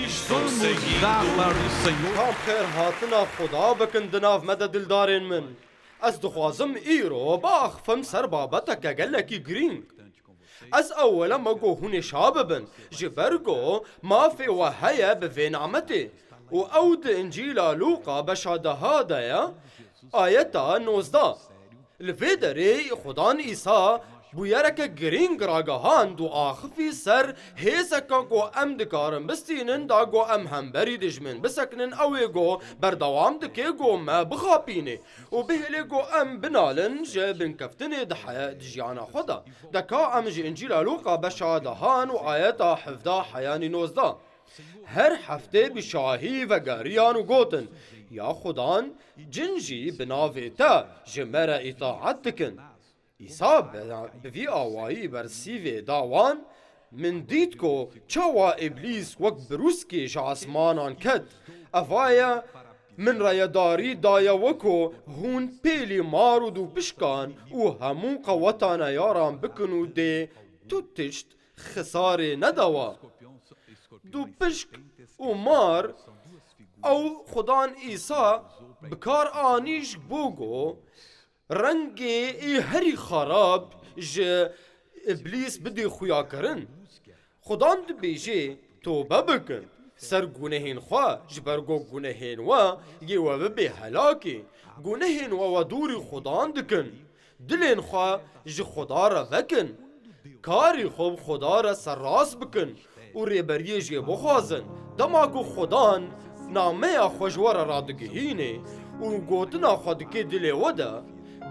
somos dá-la do Senhor. کام خیر هاتنا خدا بکن دناف مدد دلدارین من از دخوازم ایرو باخفم سر بابتك گلکی گرینگ از اولا مگو هونی شاببن جبرگو ما في وهيا بفي نعمتي و اود انجيلا لوقا بشاده هادايا آيتا 19 الفيدري خدان إيسا بویرک گرینگ راگهان دو آخفی سر هیسکا گو ام دکارن بستینن دا گو ام هم بری دجمن بسکنن اوی گو بردوام دکی گو ما بخاپینه و بهلی گو ام بنالن جه بنکفتن دحیا دجیانا خدا دکا ام جه انجیل لوقا بشادهان و آیتا حفظا حیانی 19 هر هفته بشاهی و گریان و گوتن یا خدان جنجی بناویتا جمرا اطاعت دکن ایسا بوی آوایی برسیوی داوان من دیدکو چوا ابلیس وک بروسکی جاسمانان کد افایا من رایداری دایا وکو هون پیلی مارو دو پشکان و همون قوتانا یاران بکنو ده تو تشت خساره ندوا دو پشک و مار او خدان ایسا بکار آنیش بوگو رنگی ای هری خراب جه ابلیس بدی خویا کرن خدان دو بیجه توبه بکن سر گونهین خواه جبرگو گونهین و یه و ببی هلاکی گونهین و دوری خدان دکن دلین خواه جه خدا را وکن کاری خوب خدا را سراس بکن و ریبریه جه بخوازن دماغو خدان نامه خوشوار را دگهینه و گوتنا خودکی دلی وده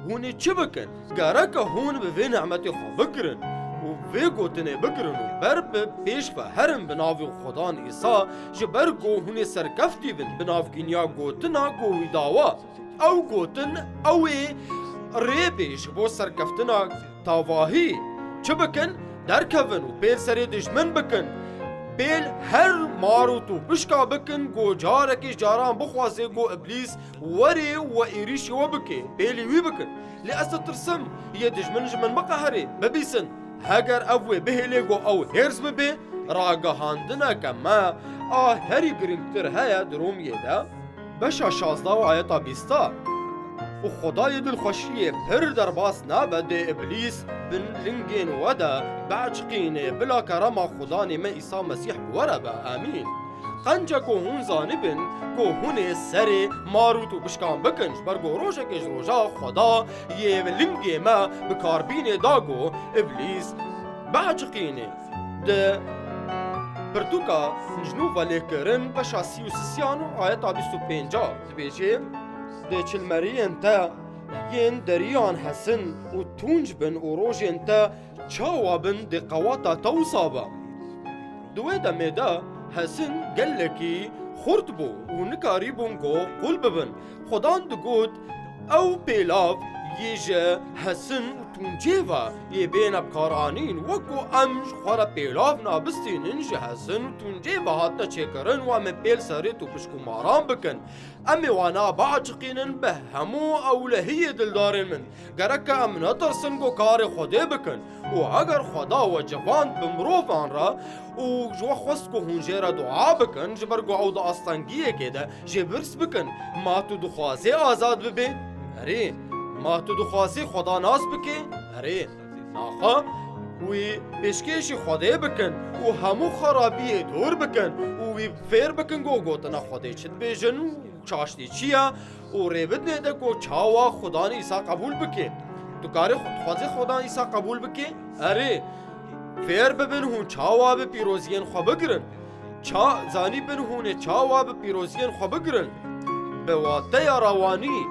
هونی چه بکن؟ گره هون به وی نعمتی خواه بکرن و وی گوتنه بکرن و بر به پیش و هرم بناوی خدان ایسا جبر گو هونی سرکفتی بن بناو گینیا گوتنا گوی داوا او گوتن اوی ریبیش بو سرکفتنا تاواهی چه بکن؟ درکون و پیل سری دشمن بکن بیل هر مارو تو بشکا بکن گو جارکی جاران بخوازه گو ابلیس وری و ایریشی و بکی بیلی وی بکن لی اصلا ترسم یه دجمن جمن مقهری ببیسن هگر اوی بهلی گو او هرز ببی راگهاندنا کما هری گرینگتر هیا درومیه دا بشا 16 و آیتا 20 و خدای دل خوشیه پر در باس نابده ابلیس بن لنگین ودا بعشقینه بلا کرما خدانی ما عیسی مسیح وربا آمین قنجا کو هون زانبن کو هون سر ماروتو بشکان بکنش برگو روژه کش روژا خدا یه لنگی ما بکاربین داگو ابلیس بعشقینه ده پرتوکا جنوبا لیکرن بشا 33 آیتا 25 دبیجه ده چلمرین تا ین دریان حسن و تونج بن و روژین تا چاوا بن ده قواتا توصابا دوی دا میدا حسن گلکی خورد بو و نکاری بونگو قول ببن خدان دو گود او پیلاف یجا حسن و تونجیوا یه بین بکارانین وکو امش خورا پیلاف نابستین انجا حسن و تونجیوا حتی چکرن و امی پیل سری تو پشکو ماران بکن امی وانا باعجقینن به همو اولهی دلدارین من گرک ام نترسن گو کار خوده بکن و اگر خدا و جوان بمروفان را و جو خواست کو هونجه را دعا بکن جبر گو او دا آستانگیه که ده جبرس بکن ما تو دخوازی آزاد ببی اره ما تو دخوازی خدا ناز بکی اره ناخا وی پیشکشی خوده بکن و همو خرابی دور بکن و وی فیر بکن گو گوتنا خوده چید بیجن و چاشتی چیا و ریبت نیده گو چاوا خدا ایسا قبول بکی تو کاری خوازی خدا ایسا قبول بکی اره فیر ببین هون چاوا به پیروزین خوا بگرن زانی بین هونه چاوا به پیروزین خوا بگرن به واته روانی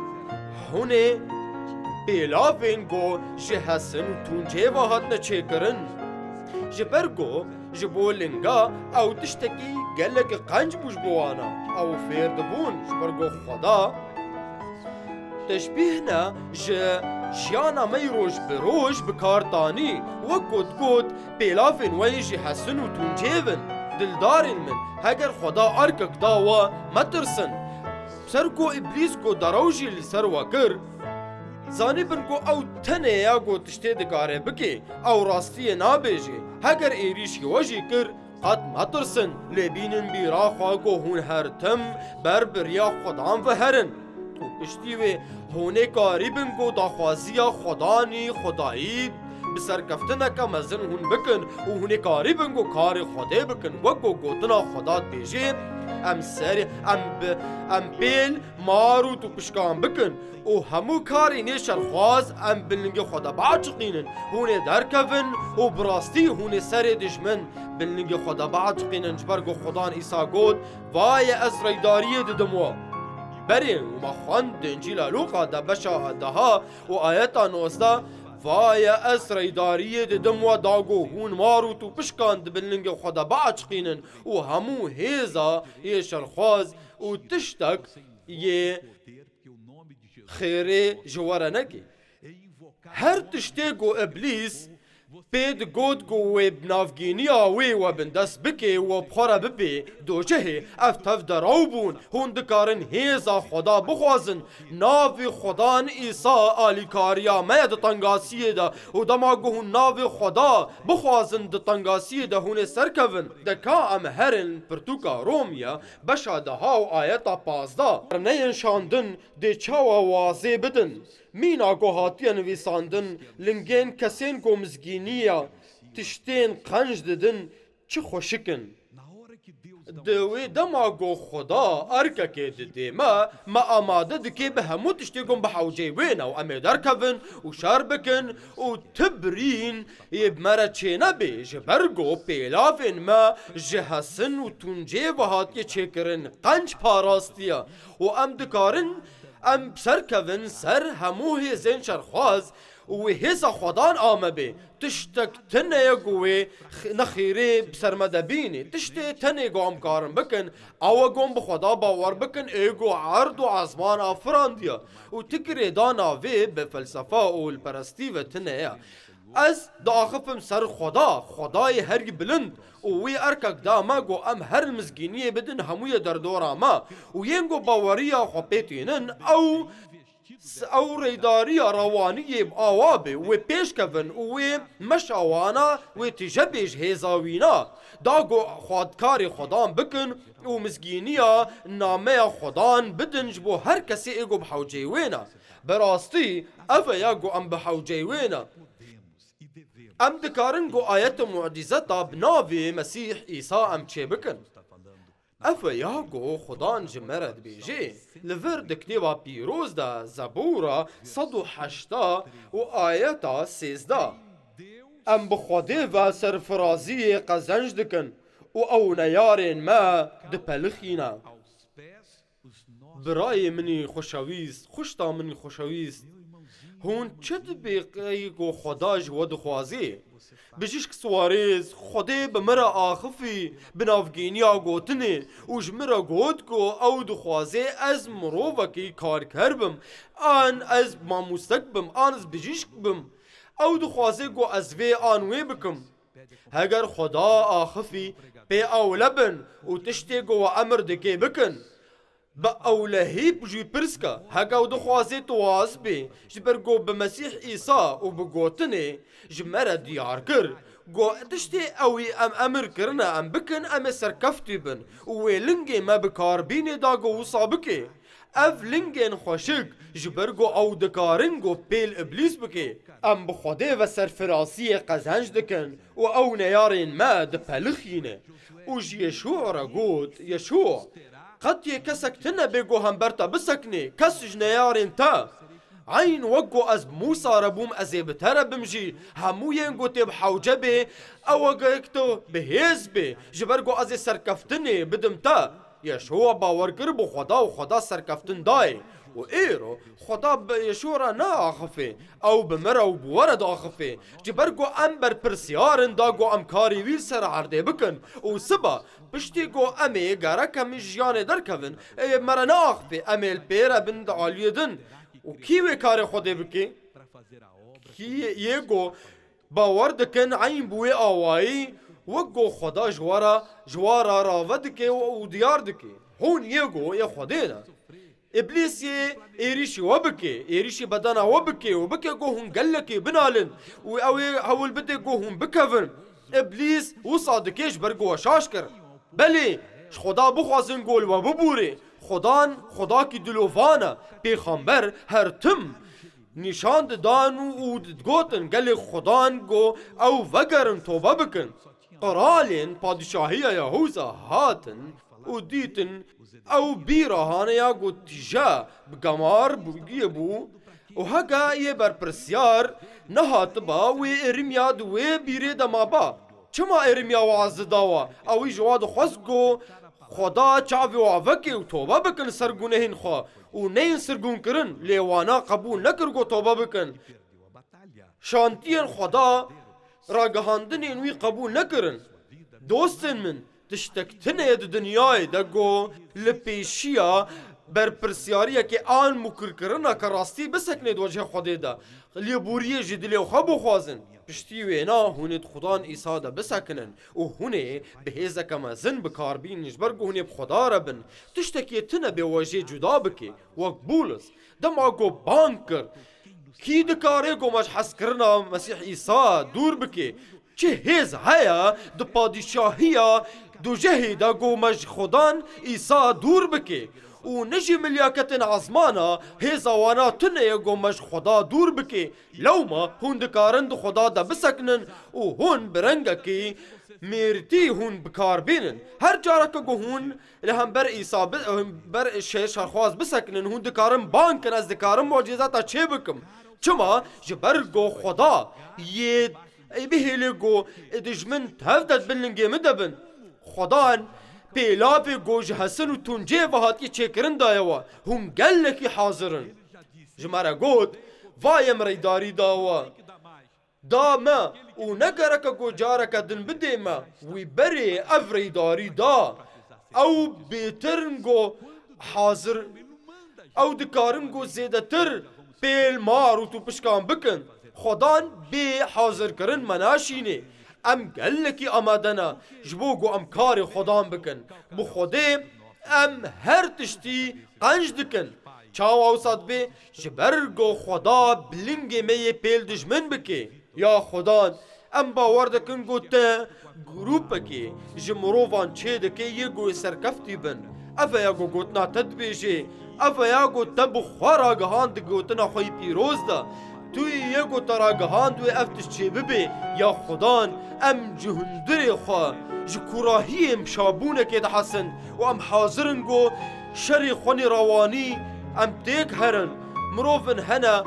هونه بیلافین گو جه حسن و تونجه واحد نچه کرن جه برگو جه بولنگا او تشتکی گلک قنج بوش بوانا او فیرد بون جه برگو خدا تشبیه نه جه جیانا می روش بروش بکارتانی و گود بیلافین وی جه حسن و تونجه ون دلدارین من هگر خدا ارکک داوا مترسن سر کو ابلیس کو دروجی لسر وکر زانی بن کو او تنه یا گو تشته دکاره بکی او راستی نابیجی هگر ایریشی وجی کر قد ما ترسن لبینن بیراخوا گو هون هرتم بر بریا خدان و هرن و پشتیوه هونه کاری بن گو داخوازیا خدانی خدایی بسر کفتنه که مزن هون بکن و هونه کاری بن گو کار خدا بکن و گو گوتنا خدا بیجه ام سر ام بیل مارو تو پشکان بکن و همو کاری نیشر خواز ام بلنگ خدا باعتقینن هونه درکفن و براستی هونه سر دشمن بلنگ خدا باعتقینن جبرگو خدان ایسا گود وای از ریداری ددمو برین و ما خواند انجیل لوقا دا بشاهدها و آیتا نوستا وای از ریداری ددمو داگو هون مارو تو پشکاند بلنگ خدا باعتقینن و همو هیزا یشر خواز و تشتک یه خیره جواره نکی هر تشتی گو ابلیس بید گود گو و بنافگینیا و بندست بکی و بخورا ببی دوچه افتف دراو بون هون دکارن هیزا خدا بخوازن ناو خدان ایسا آلیکاریا مید تنگاسیه دا و دما گو هون ناو خدا بخوازن د تنگاسیه دا هون سرکون دکا ام هرن پرتوکا رومیا بشاده ها و آیتا پازدا رنین شاندن دی چاوا وازه بدن مینا گو هاتیه نویساندن لنگین کسین گو مزگینیه تشتین قنج ددن چه خوشکن دوی دما گو خدا ارکه که دده ما آماده دکی به همو تشتی گم بحوجه وینا و امی در کون و شر بکن و تبرین یب مرا چه نبی جبرگو پیلافین ما جهسن و تونجه و هاتیه چه کرن قنج پاراستیه و ام دکارن ام سر کون سر همو هزین شرخواز و هزا خدان آمه بی تشتک تنه گوه نخیره بسر مدبینی تشتی تنه گو امکارن بکن او گوم بخدا باور بکن ایگو عرض و عزمان آفراندیا و تکری دانا وی به فلسفه و الپرستی و تنه از داخفم سر خدای هرگی بلند و وی ارکک دا ما گو ام هر مزگینیه بدن هموی در دورا ما و ینگو باوریا خوبیتینن او ریداری روانی آوابه و پیش کون و مشاوانا و تجبیش هزاوینا داگو خودکاری خدان بکن و مزگینیا نامه خدان بدنج بو هر کسی ایگو بحوجه وینا براستی افا یاگو ام بحوجه وینا ام دکارن گو آیت معجزتا بناوی مسیح ایسا ام چه بکن افا یاگو خدان جمرد بیجی لور دکتیوا پیروز دا زبورا 108 و آیتا 13 ام بخوده و سرفرازی قزنج دکن و او نیارین ما دپلخینا برای منی خوشویست خوشتا منی خوشویست هون چه دبیقی گو خدا جود خوازی بجیش سواريز خدي بمرا آخفي بنافگینیا گوتنه وش مرا گوت گو او دخوازه از مروفكي کار کربم آن از ماموستک بم آن از بجیش بم او دخوازه گو از وی آنوی بکم هگر خدا آخفي بي اولبن و تشتي گو امر دكي بکن با اولهی بجوی پرسکا هگا و دخوازی تواز بی جبر گو بمسیح ایسا و بگوتنه جمرا دیار کر گو تشتی اوی ام امر کرنا ام بکن ام سرکفتی بن و لنگی ما بکار بینی دا گو وصابکی اف لنگین خوشک جبر گو او دکارن گو پیل ابلیس بکی ام بخوده و سرفراسی قزنج دکن و او نیارین ما دپلخینه و یشوع را گوت یشوع قد يكسك تنا بيقو همبرتا بسكني كسج نيارين تا عين وقو از موسى ربوم ازيبتر بمجي همو ينقو تيب حوجبي او اكتو بهيزبي جبرقو ازي سركفتني بدم تا يشوع باور قربو خدا و خدا سركفتن داي و ايرو خدا يشورا نا آخفي او بمرا و بورد آخفي جبرقو امبر پرسيارن داقو امكاري ويل سر عرده بكن و سبا بشتي گو امي گارا کمی جیان در کون مرا نا آخفي امي البيرا بند عاليدن و كيوه کار خوده بكي كي يگو باور دكن عين بوي آوائی وگو خدا جوارا راوه دكي و ديار دكي هون يگو يا خودينا ابلیس یه ایریشی وبکی ایریشی بدانا وبکی وبکی گو هون گلکی بنالن و اوی حول بده گو هون بکفن ابلیس و صادقیش برگو شاش کر بله خدا بخوازن گول و ببوره خدا کی دلوفانه پیغمبر هر تم نشان دان و گوتن گل خدان گو او وگرن توبه بکن قرالین پادشاهی یهوزا هاتن و دیتن او بیراهانه یا گو تیجا بگمار بگیه بو و هگا یه برپرسیار نهات با و ارمیا دوی بیره دما با چما ارمیا وعز داوا اوی جواد خوزگو خدا چاوی وعوکی و توبه بکن سرگونه هین خواه و نین سرگون کرن لیوانا قبول نکرگو توبه بکن شانتین خدا راگهاندن وی قبول نکرن دوستن من تشتکتنه دنیای دگو لپیشیا برپرسیاریه که آن مکر کرنه که راستی بسکنه دوجه خوده ده لیبوریه جدلی و خبو خوازن پشتی وینا هونید خدان ایسا ده بسکنن و هونه به هیزه کما زن بکار بینش برگو هونه بخدا ربن تشتکی تنه به واجه جدا بکی وک بولس دم آگو بانکر کی دکاره گو مش حس کرنا مسیح ایسا دور بکی چه هیز هیا دو پادشاهیا دو جهی دا گو مش خدان ایسا دور بکی و نجی ملیاکتن عظمانا هیزا وانا تنه گو مش خدا دور بکی لو ما هون دکارند خدا دا بسکنن و هون برنگا کی میرتی هون بکار بینن هر جارا که گو هون لهم بر ایسا بر شیش هرخواز بسکنن هون دکارم بانکن از دکارم معجزاتا چه بکم چما جبر گو خدا یه بهیلی گو دجمن تهفتت بلنگی مدبن خدان پیلاپی گوش حسن و تونجه و هاتی چکرن دایوا هم گلکی حاضرن جمارا گود وایم ریداری داوا دا ما و نگرک گو جارک دن بده ما وی بری اف ریداری دا او بیترن گو حاضر او دکارن گو زیده تر پیل مارو تو پشکان بکن خدان بی حاضر کرن مناشینه ام گلکی آمدنا جبو گو ام کار خدان بکن بو خوده ام هر تشتی قنج دکن چاو اوساد بی جبر گو خدا بلنگ می پیل دجمن بکی یا خدان ام باور دکن گو تا گروپ بکی جمروفان چه دکی یه گو سرکفتی بن افا یا گو گوتنا تدبیجی افا یا گو تبو خوارا گهان دی گوتنا خوی پیروز دا توی یه گو تراگهان دوی افتش چه ببی یا خدان ام جهندری خواه جکوراهی ام شابونه که ده حسن و ام حاضرن گو شری خونی روانی ام تیک هرن مروفن هنه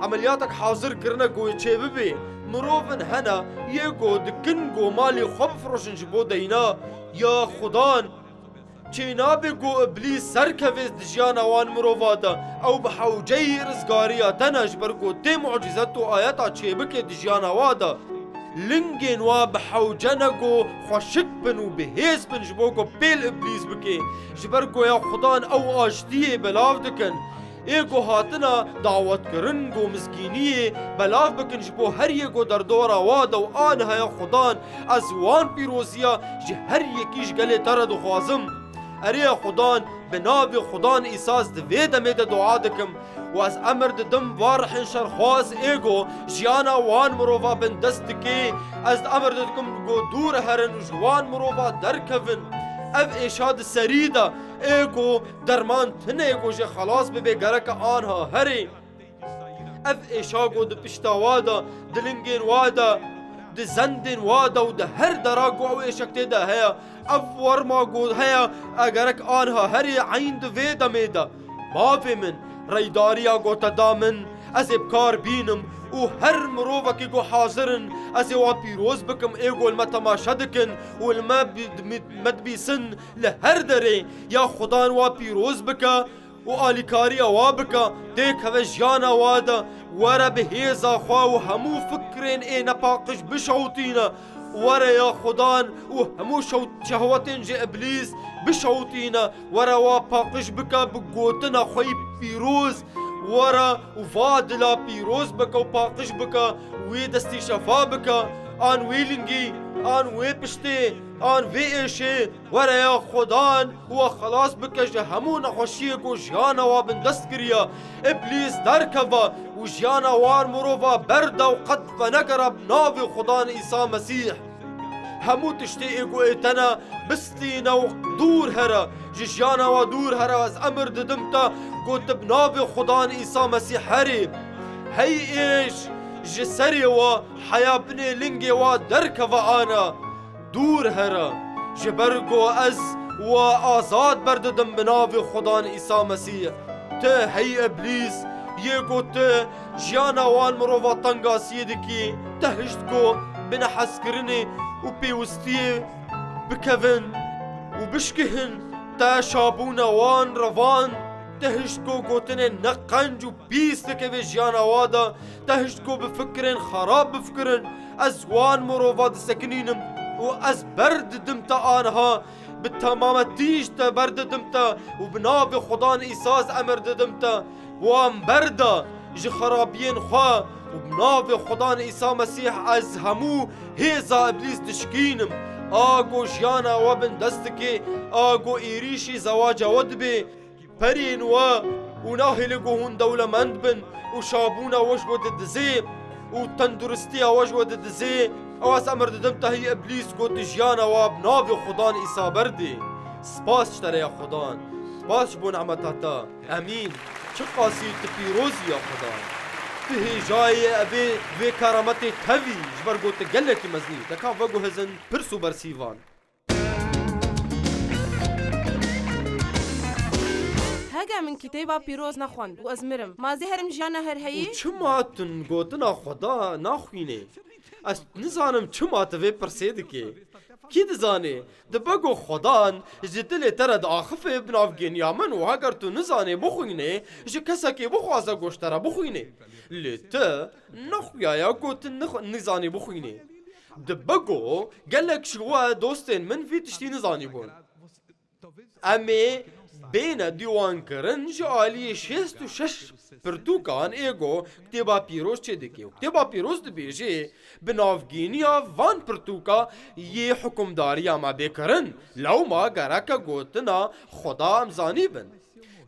عملیاتک حاضر کرنه گوی چه ببی مروفن هنه یه گو دکن گو مالی خوب فروشن جبو دینا یا خدان چه نابی گو ابلیس سرکویز دجیانا وان مروفاتا او بحوجه رزگاریا تنش برگو تی معجزت و آیتا چه بکی دجیانا وادا لنگین و بحوجه نگو خوشک بن و بهیز بن جبو گو پیل ابلیس بکی جبرگو یا خدان او آشتیه بلاف دکن ایگو هاتنا دعوت کرن گو مسکینی بلاف بکن جبو هر یکو در دورا وادا و آنها یا خدان از وان پیروزیا جه هر یکیش گلی ترد و خوازم اری خدان به ناو خدان ایساس دوی دمید دعا دکم و از امر دم وارحن شرخواز ایگو جیانا وان مروفا بن دست دکی از امر دکم گو دور هرن جوان مروفا در کفن اف ایشاد سریدا ایگو درمان تنه ایگو جه خلاص ببی گرک آنها هری اف ایشاگو ده پشتا وادا دلنگین وادا ده زندین وادا و ده هر دراغو او ایشکتی ده هیا اف ورما گود هیا اگرک آنها هری عین ده ویدا میدا مافی من ریداریا گو تدامن از ابکار بینم و هر مروفا که گو حاضرن از وا پیروز بکم ایگو المتماشا دکن و المد بیسن لهر دره یا خدان وا پیروز بکا و آلیکاریا وا بکا دیک هوه جانا وادا ورا بهیزا خواه و همو فکرین ای نپاقش بشوتینا ورا یا خدان و همو شهوتین جه ابلیس بشوتینا ورا وا پاقش بکا بگوتنا خوی پیروز ورا وفادلا پیروز بکا و پاقش بکا وی دستی شفا بکا آن ویلنگی آن وی پشتی آن وی ایشی وریا خودان و خلاص بکش همو نخوشی کو جیانا و بندست کریا ابلیس درکوا و جیانا وار مروفا بردا و قد فنقرب ناوی خدان عیسی مسیح همو تشتی ایگو ایتنا بستینا و دور هرا جیانا و دور هرا از امر ددمتا گوت بناوی خدان عیسی مسیح هری هی ایش جسری و حیابنی لنگی و درکوا آنا دور هرا جبرگو از و آزاد برددم بناوی خدان عیسی مسیح ته هی ابلیس یکو ته جیانا وان مروفا تنگا سیدکی تهشت کو بنحس کرنی و پیوستی بکوین و بشکهن تا شابون وان روان تهشتكو قوتن نقنج و بيست كيف جيانا وادا تهشتكو بفكرن خراب بفكرن ازوان مروفاد سكنينم و از برد دمتا آنها بالتمام تيج تا برد دمتا و بناب خدان إيساس امر دمتا وام بردا جي خرابين خوا و بناب خدان إيسا مسيح از همو هيزا ابليس تشكينم آگو جيانا وابن دستكي آگو إيريشي زواجا ودبي پرین و ناهل گوهون دولمند بن و شابونا وجود دزی و تندرستی وجود دزی او از امر ددم تهی ابلیس گوت جیانا و بناوی خدان عیسی بردی سپاس شتره یا خدان سپاس بو نعمتاتا امین چه قاسی تپیروزی یا خدان تهی جای ابی وی کرامتی تهوی جبر گوت گلکی مزنی دکا وگو هزن پرسو برسیوان هجا من كتابة بيروز نخوان وأزمرم ما زهرم جانا هر هي وچماتن گوتنا خدا ناخوینه از نزانم چمات وی پرسیدکی کی دزانه دبگو خدان جدل ترد آخفه ابن افغان یامن و اگر تو نزانه بخوینه ج کسا کی بخوازه گوشتره بخوینه لیت نخویا یا گوت نزانه بخوینه دبگو گلک شوا دوستن من فی تشتی نزانی بون امی بين ديوان كرن جالي شست و شش پرتوکان ایگو کتابا پیروز چه دکی کتابا پیروز دبیجی بنافگینیا وان پرتوکا یہ حکمداریا ما بکرن لو ما گرکا گوتنا خدا امزانی بن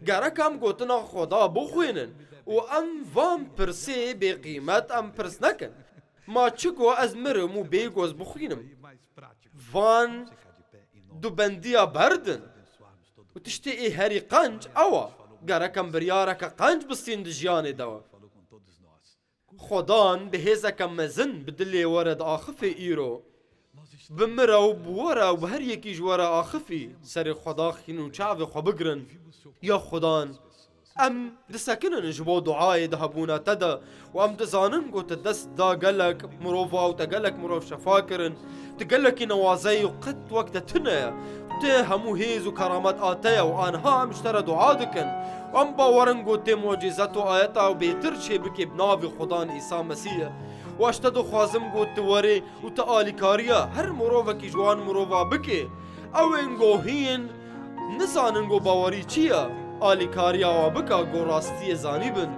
گرکا ام گوتنا خدا بخوینن و ام وان پرسی بی قیمت ام پرس نکن ما چگو از مرم و بیگوز بخوینم وان دو بندیا بردن و تشتی ای هری قنج اوا گرکم بریارک قنج بستین دجیان دوا خدان به هزکم مزن بدلی ورد آخف ایرو بمرا و بورا و هر یکی جورا آخفی سر خدا خینو چاو خو بگرن یا خدان ام دسکنن جبو دعای دهبونا تدا و ام دزانن گو تدست دا گلک مروفا و تگلک مروف شفا کرن تگلکی نوازی و قد وقت تنه ته همو هیز و کرامت آتیا و آنها هم اشتر دعا دکن و ام باورنگو ته معجزت و آیتا و بیتر چه بکی بناوی خدان عیسی مسیح و اشتدو خوازم گو توری و تعالی کاریا هر مروفا کی جوان مروفا بکی او انگو هین نزاننگو باوری چیه آلی کاریا و بکا گو راستی زانی بن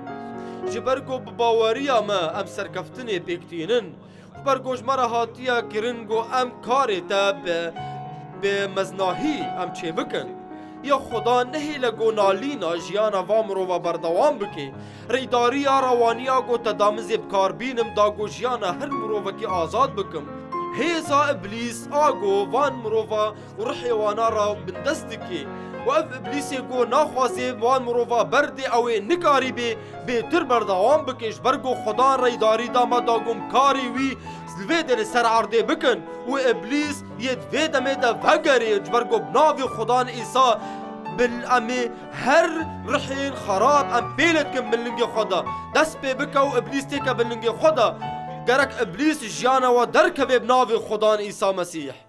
جبرگو بباوریا ما ام سرکفتنی پیکتینن برگوش مرا هاتیا کرنگو ام کاری تا به مزناهی ام چه بکن یا خدا نهی لگو نالینا جیانا وامرو و بردوام بکی ریداریا روانیا گو تدامزی بکار بینم دا گو جیانا هر مرو کی آزاد بکم هیزا ابلیس آگو وان مروفا و رحی وانا را بندستکی و اف ابلیسی گو ناخوازی وان مروفا بردی اوی نکاری بی تر بردوام بکش برگو خدا ریداری داما داگم کاری وی ویدن سر عرده بکن و ابلیس ید ویدمه دا وگری جبرگو بناوی خدا عیسی بالامی هر رحین خراب ام بیلت کن بلنگی خدا دست بی بکا و ابلیس تیکا بلنگی خدا گرک ابلیس جانا و درک بناوی خدا عیسی مسیح